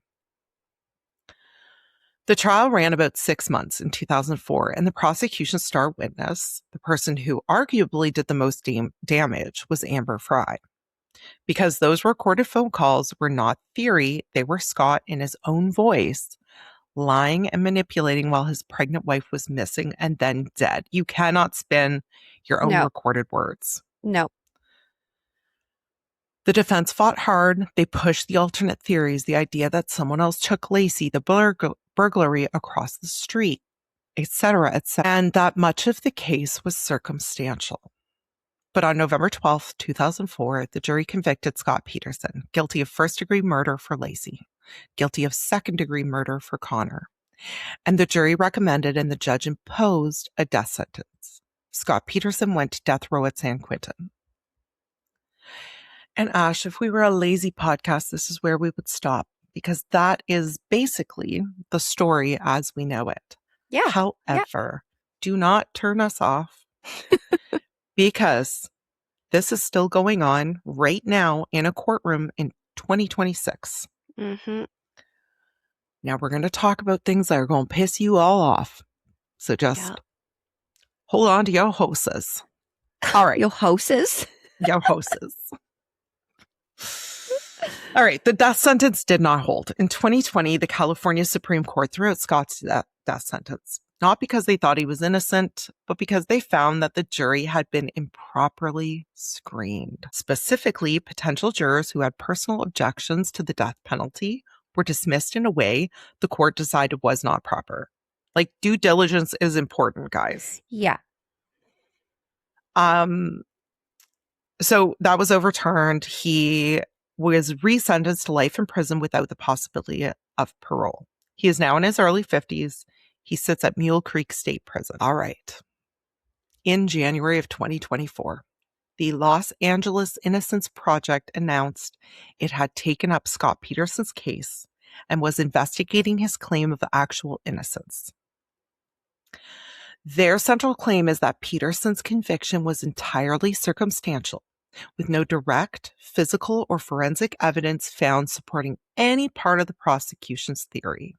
D: The trial ran about 6 months in 2004, and the prosecution's star witness, the person who arguably did the most damage, was Amber Frey. Because those recorded phone calls were not theory, they were Scott in his own voice, lying and manipulating while his pregnant wife was missing and then dead. You cannot spin your own recorded words.
C: No.
D: The defense fought hard. They pushed the alternate theories, the idea that someone else took Laci, the burglary across the street, etc., etc., and that much of the case was circumstantial. But on November 12th, 2004, the jury convicted Scott Peterson, guilty of first-degree murder for Laci, guilty of second-degree murder for Connor. And the jury recommended and the judge imposed a death sentence. Scott Peterson went to death row at San Quentin. And Ash, if we were a lazy podcast, this is where we would stop, because that is basically the story as we know it.
C: Yeah.
D: However, do not turn us off because This is still going on right now in a courtroom in 2026.
C: Mm-hmm.
D: Now we're going to talk about things that are going to piss you all off. So just hold on to your hoses. All right.
C: Your hoses?
D: Your hoses. All right. The death sentence did not hold. In 2020, the California Supreme Court threw out Scott's death sentence, not because they thought he was innocent, but because they found that the jury had been improperly screened. Specifically, potential jurors who had personal objections to the death penalty were dismissed in a way the court decided was not proper. Like, due diligence is important, guys.
C: Yeah.
D: So that was overturned. He was resentenced to life in prison without the possibility of parole. He is now in his early 50s. He sits at Mule Creek State Prison. All right. In January of 2024, the Los Angeles Innocence Project announced it had taken up Scott Peterson's case and was investigating his claim of actual innocence. Their central claim is that Peterson's conviction was entirely circumstantial, with no direct, physical, or forensic evidence found supporting any part of the prosecution's theory,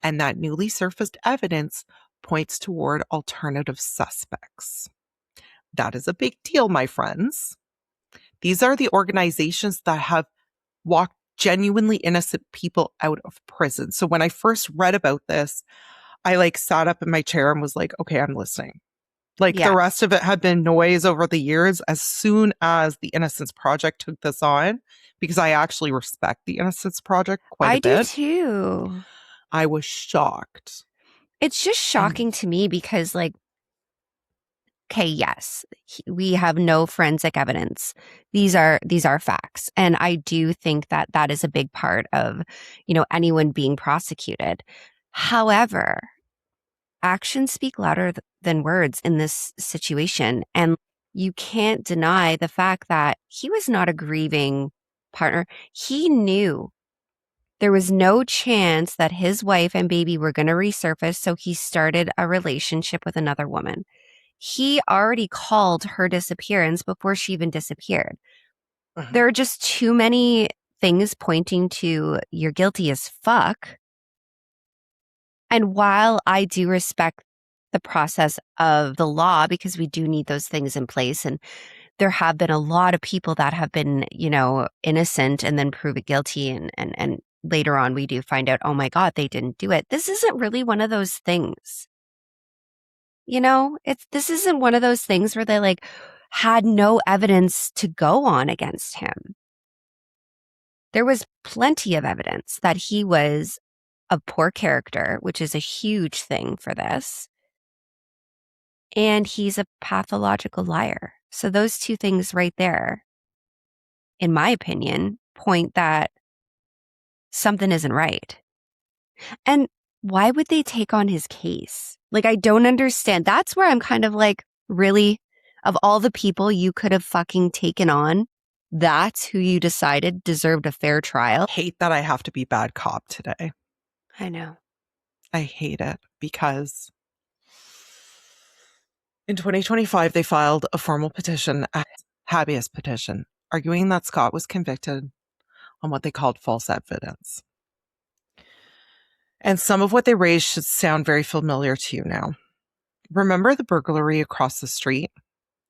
D: and that newly surfaced evidence points toward alternative suspects. That is a big deal, my friends. These are the organizations that have walked genuinely innocent people out of prison. So when I first read about this, I sat up in my chair and was like, okay, I'm listening. The rest of it had been noise over the years. As soon as the Innocence Project took this on, because I actually respect the Innocence Project quite a bit.
C: I do too.
D: I was shocked.
C: It's just shocking to me because, okay, yes, we have no forensic evidence. These are facts. And I do think that that is a big part of, anyone being prosecuted. However, actions speak louder than words in this situation. And you can't deny the fact that he was not a grieving partner. He knew there was no chance that his wife and baby were going to resurface. So he started a relationship with another woman. He already called her disappearance before she even disappeared. Uh-huh. There are just too many things pointing to you're guilty as fuck. And while I do respect the process of the law, because we do need those things in place, and there have been a lot of people that have been, innocent and then proven guilty, and later on we do find out, oh my God, they didn't do it. This isn't really one of those things. This isn't one of those things where they had no evidence to go on against him. There was plenty of evidence that he was a poor character, which is a huge thing for this. And he's a pathological liar. So those two things right there, in my opinion, point that something isn't right. And why would they take on his case? I don't understand. That's where I'm kind of really, of all the people you could have fucking taken on, that's who you decided deserved a fair trial.
D: I hate that I have to be bad cop today.
C: I know.
D: I hate it because in 2025, they filed a formal petition, a habeas petition, arguing that Scott was convicted on what they called false evidence. And some of what they raised should sound very familiar to you now. Remember the burglary across the street?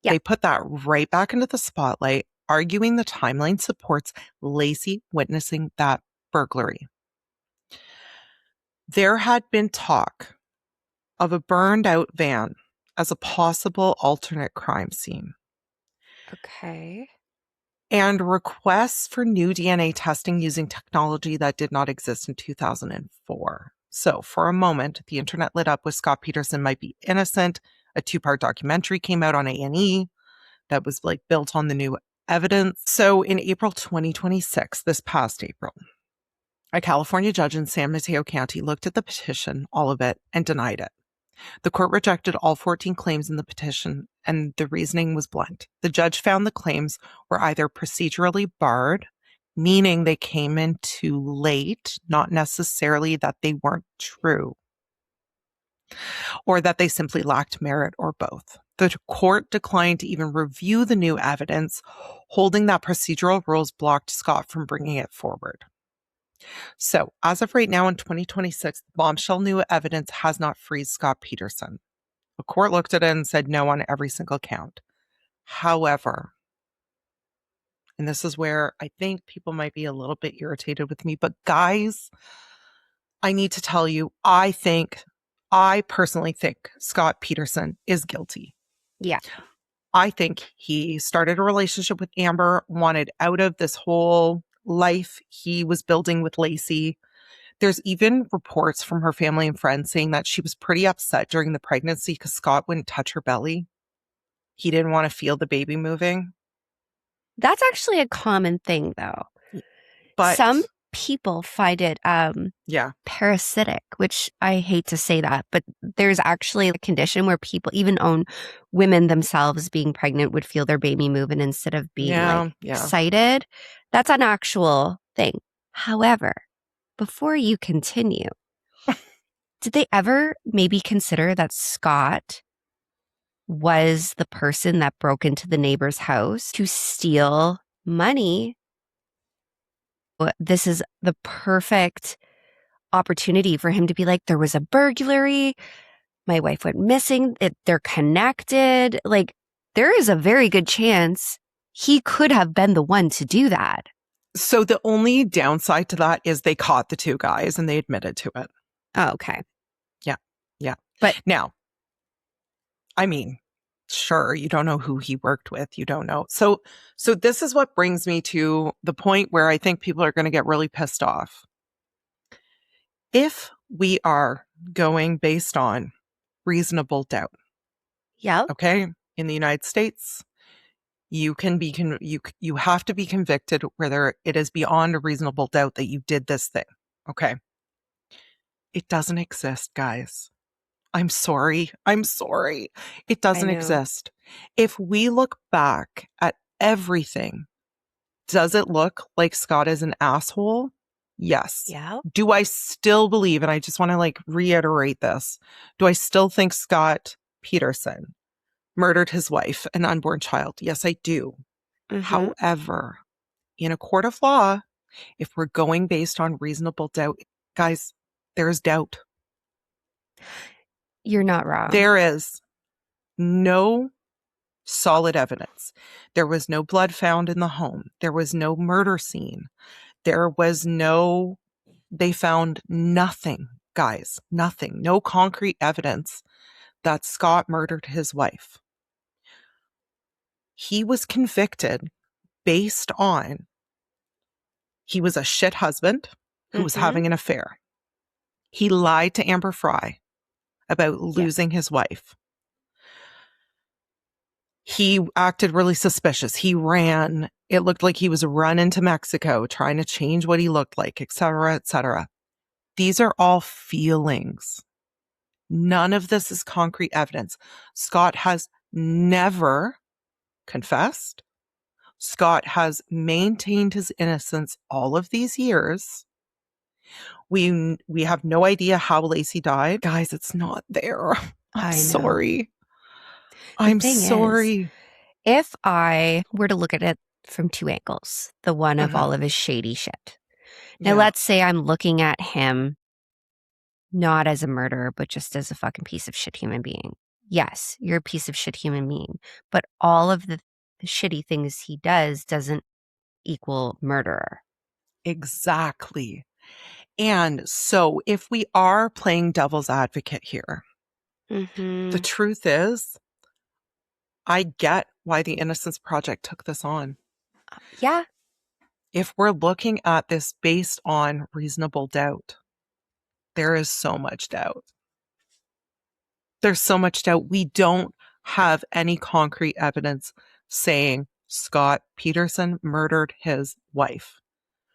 D: Yeah. They put that right back into the spotlight, arguing the timeline supports Laci witnessing that burglary. There had been talk of a burned out van as a possible alternate crime scene.
C: Okay.
D: And requests for new DNA testing using technology that did not exist in 2004. So for a moment, the internet lit up with Scott Peterson Might Be Innocent. A 2-part documentary came out on A&E that was built on the new evidence. So in April 2026, this past April, a California judge in San Mateo County looked at the petition, all of it, and denied it. The court rejected all 14 claims in the petition, and the reasoning was blunt. The judge found the claims were either procedurally barred, meaning they came in too late, not necessarily that they weren't true, or that they simply lacked merit, or both. The court declined to even review the new evidence, holding that procedural rules blocked Scott from bringing it forward. So, as of right now in 2026, bombshell new evidence has not freed Scott Peterson. The court looked at it and said no on every single count. However, and this is where I think people might be a little bit irritated with me, but guys, I need to tell you, I personally think Scott Peterson is guilty.
C: Yeah.
D: I think he started a relationship with Amber, wanted out of this whole life he was building with Laci. There's even reports from her family and friends saying that she was pretty upset during the pregnancy because Scott wouldn't touch her belly. He didn't want to feel the baby moving.
C: That's actually a common thing, though.
D: But
C: some people find it parasitic, which I hate to say that, but there's actually a condition where people, even own women themselves being pregnant, would feel their baby moving instead of being excited. That's an actual thing. However, before you continue, did they ever maybe consider that Scott was the person that broke into the neighbor's house to steal money? This is the perfect opportunity for him to be like, there was a burglary. My wife went missing. They're connected. Like, there is a very good chance he could have been the one to do that.
D: So the only downside to that is they caught the two guys and they admitted to it.
C: Oh, okay.
D: Yeah.
C: But
D: now, I mean, sure, you don't know who he worked with. You don't know. So this is what brings me to the point where I think people are going to get really pissed off. If we are going based on reasonable doubt.
C: Yeah.
D: Okay. In the United States, you can be you have to be convicted whether it is beyond a reasonable doubt that you did this thing. Okay. It doesn't exist, guys. I'm sorry. It doesn't exist. If we look back at everything, does it look like Scott is an asshole? Yes.
C: Yeah.
D: Do I still believe, and I just want to reiterate this, do I still think Scott Peterson murdered his wife, an unborn child? Yes, I do. Mm-hmm. However, in a court of law, if we're going based on reasonable doubt, guys, there's doubt.
C: You're not wrong.
D: There is no solid evidence. There was no blood found in the home. There was no murder scene. They found nothing, guys, nothing, no concrete evidence that Scott murdered his wife. He was convicted based on he was a shit husband who was having an affair. He lied to Amber Fry about losing his wife. He acted really suspicious. He ran. It looked like he was running to Mexico, trying to change what he looked like, etc., etc. These are all feelings. None of this is concrete evidence. Scott has never confessed. Scott has maintained his innocence all of these years. We have no idea how Laci died. Guys, it's not there. I'm sorry. I'm sorry.
C: If I were to look at it from two angles, the one of all of his shady shit. Now, let's say I'm looking at him not as a murderer, but just as a fucking piece of shit human being. Yes, you're a piece of shit human being, but all of the shitty things he does doesn't equal murderer.
D: Exactly. And so if we are playing devil's advocate here, the truth is, I get why the Innocence Project took this on.
C: Yeah.
D: If we're looking at this based on reasonable doubt, there is so much doubt. There's so much doubt. We don't have any concrete evidence saying Scott Peterson murdered his wife.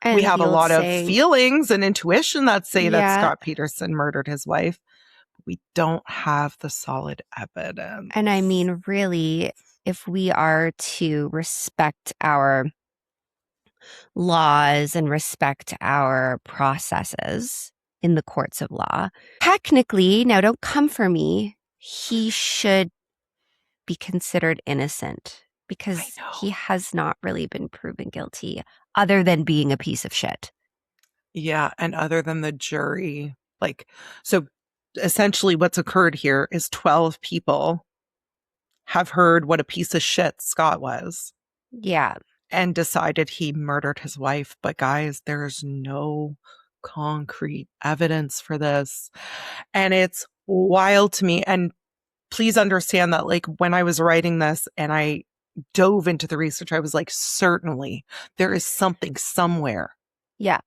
D: And we have a lot of feelings and intuition that say that Scott Peterson murdered his wife. We don't have the solid evidence.
C: And I mean, really, if we are to respect our laws and respect our processes in the courts of law, technically, now don't come for me, he should be considered innocent because he has not really been proven guilty other than being a piece of shit.
D: Yeah. And other than the jury, like, so essentially what's occurred here is 12 people have heard what a piece of shit Scott was.
C: Yeah.
D: And decided he murdered his wife. But guys, there's no concrete evidence for this. And it's wild to me. And please understand that, like, when I was writing this and I dove into the research, I was like, certainly there is something somewhere.
C: Yeah.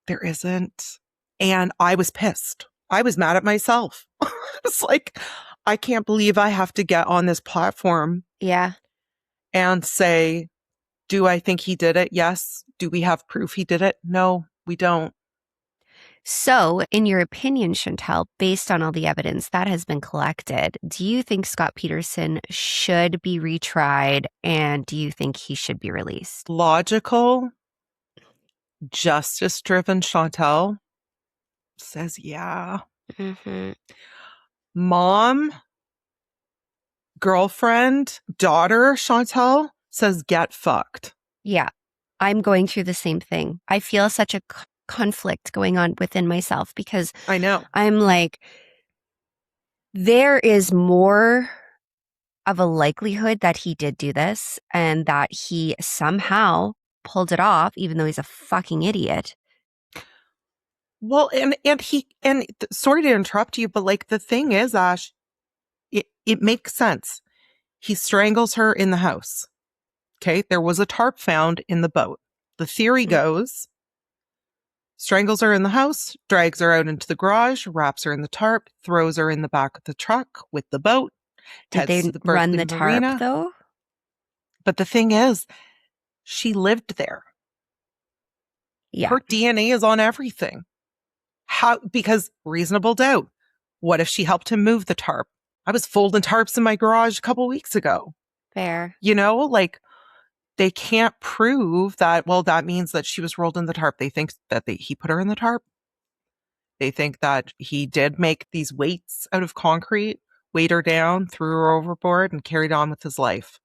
D: There isn't. And I was pissed. I was mad at myself. I was like, I can't believe I have to get on this platform.
C: Yeah.
D: And say, do I think he did it? Yes. Do we have proof he did it? No, we don't.
C: So, in your opinion, Chantel, based on all the evidence that has been collected, do you think Scott Peterson should be retried and do you think he should be released?
D: Logical, justice-driven Chantel says yeah.
C: Mm-hmm.
D: Mom, girlfriend, daughter Chantel says get fucked.
C: Yeah, I'm going through the same thing. I feel such a conflict going on within myself because
D: I know.
C: I'm like, there is more of a likelihood that he did do this and that he somehow pulled it off, even though he's a fucking idiot.
D: Well, sorry to interrupt you, but like the thing is, Ash, it makes sense. He strangles her in the house. Okay, there was a tarp found in the boat. The theory goes, strangles her in the house, drags her out into the garage, wraps her in the tarp, throws her in the back of the truck with the boat.
C: Did they run the tarp though?
D: But the thing is, she lived there.
C: Yeah.
D: Her DNA is on everything. How? Because reasonable doubt. What if she helped him move the tarp? I was folding tarps in my garage a couple weeks ago.
C: Fair.
D: You know, like, they can't prove that, well, that means that she was rolled in the tarp. They think that he put her in the tarp. They think that he did make these weights out of concrete, weighed her down, threw her overboard, and carried on with his life.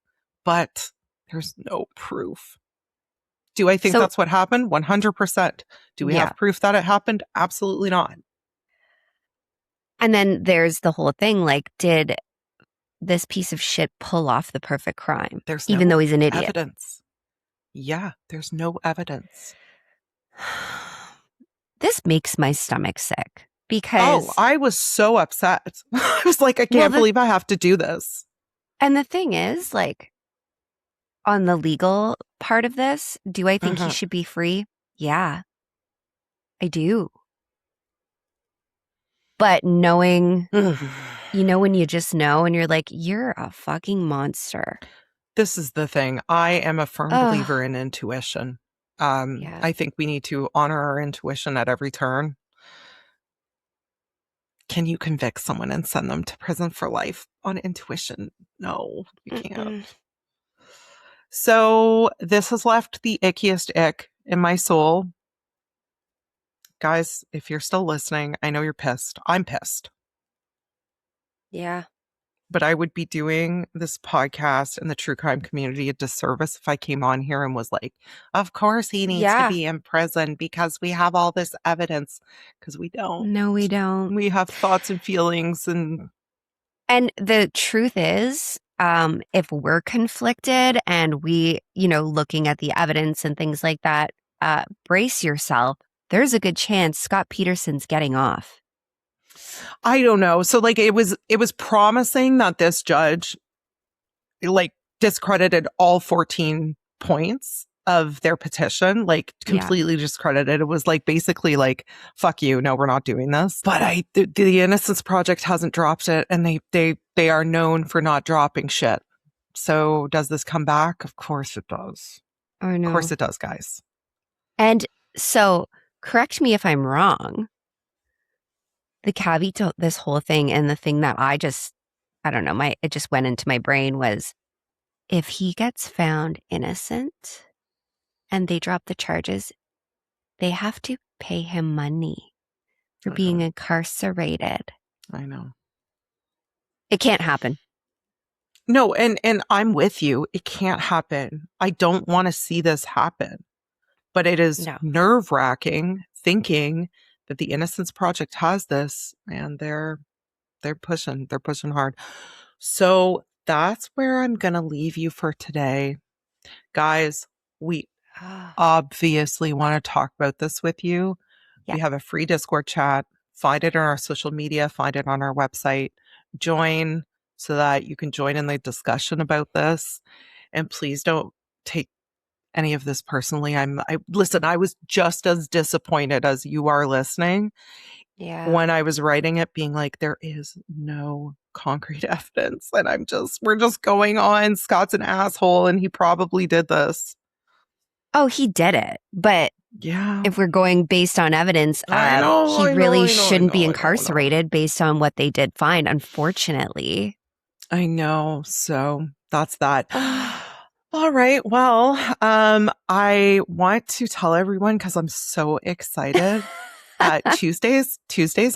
D: But there's no proof. Do I think that's what happened? 100%. Do we have proof that it happened? Absolutely not.
C: And then there's the whole thing, like, did this piece of shit pull off the perfect crime?
D: There's
C: even though he's an idiot.
D: Evidence. Yeah, there's no evidence.
C: This makes my stomach sick because...
D: Oh, I was so upset. I was like, I can't believe I have to do this.
C: And the thing is, like, on the legal part of this, do I think he should be free? Yeah, I do. But knowing, you know, when you just know and you're like, you're a fucking monster.
D: This is the thing. I am a firm believer in intuition. I think we need to honor our intuition at every turn. Can you convict someone and send them to prison for life on intuition? No, you can't. So this has left the ickiest ick in my soul. Guys, if you're still listening, I know you're pissed. I'm pissed.
C: Yeah.
D: But I would be doing this podcast and the true crime community a disservice if I came on here and was like, of course he needs to be in prison because we have all this evidence. Because we don't.
C: No, we don't.
D: We have thoughts and feelings. And
C: the truth is, if we're conflicted and we, you know, looking at the evidence and things like that, brace yourself. There's a good chance Scott Peterson's getting off.
D: I don't know. So like it was promising that this judge like discredited all 14 points of their petition, like completely discredited. It was like basically like, fuck you. No, we're not doing this. But the Innocence Project hasn't dropped it, and they are known for not dropping shit. So does this come back? Of course it does.
C: I know.
D: Of course it does, guys.
C: And so correct me if I'm wrong. The caveat to this whole thing, and the thing that I don't know, it just went into my brain was, if he gets found innocent and they drop the charges, they have to pay him money for being incarcerated.
D: I know.
C: It can't happen.
D: No, and I'm with you. It can't happen. I don't want to see this happen. But it is nerve-wracking thinking that the Innocence Project has this, and they're pushing hard. So that's where I'm going to leave you for today. Guys, we obviously want to talk about this with you. Yeah. We have a free Discord chat. Find it on our social media, find it on our website. Join so that you can join in the discussion about this. And please don't take any of this personally. Listen, I was just as disappointed as you are listening. Yeah. When I was writing it, being like, there is no concrete evidence. And we're just going on. Scott's an asshole and he probably did this.
C: Oh, he did it. But yeah, if we're going based on evidence, he really shouldn't be incarcerated based on what they did find, unfortunately.
D: I know. So that's that. All right. Well, I want to tell everyone, because I'm so excited. Tuesday's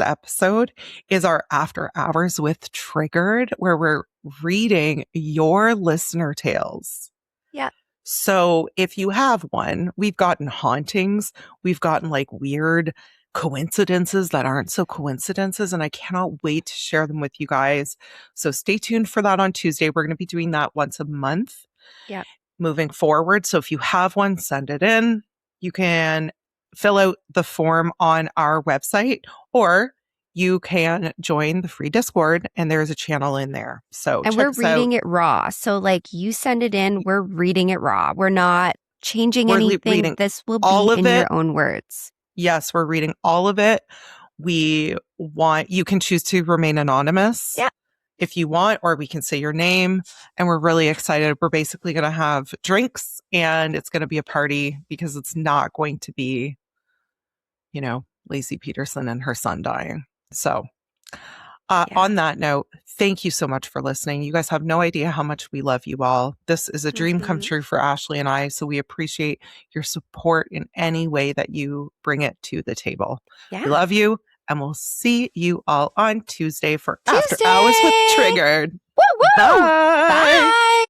D: episode is our After Hours with Triggered, where we're reading your listener tales.
C: Yeah.
D: So if you have one, we've gotten hauntings, we've gotten like weird coincidences that aren't so coincidences, and I cannot wait to share them with you guys. So stay tuned for that on Tuesday. We're going to be doing that once a month.
C: Yeah.
D: Moving forward. So if you have one, send it in. You can fill out the form on our website, or you can join the free Discord, and there's a channel in there. So
C: and we're reading it raw. So like you send it in, we're reading it raw. We're not changing anything. This will be in your own words.
D: Yes, we're reading all of it. You can choose to remain anonymous.
C: Yeah.
D: If you want, or we can say your name, and we're really excited. We're basically going to have drinks, and it's going to be a party, because it's not going to be, Laci Peterson and her son dying. So on that note, thank you so much for listening. You guys have no idea how much we love you all. This is a dream come true for Ashley and I, so we appreciate your support in any way that you bring it to the table. Yeah. We love you. And we'll see you all on Tuesday for After Hours with Triggered.
C: Woo woo!
D: Bye.
C: Bye.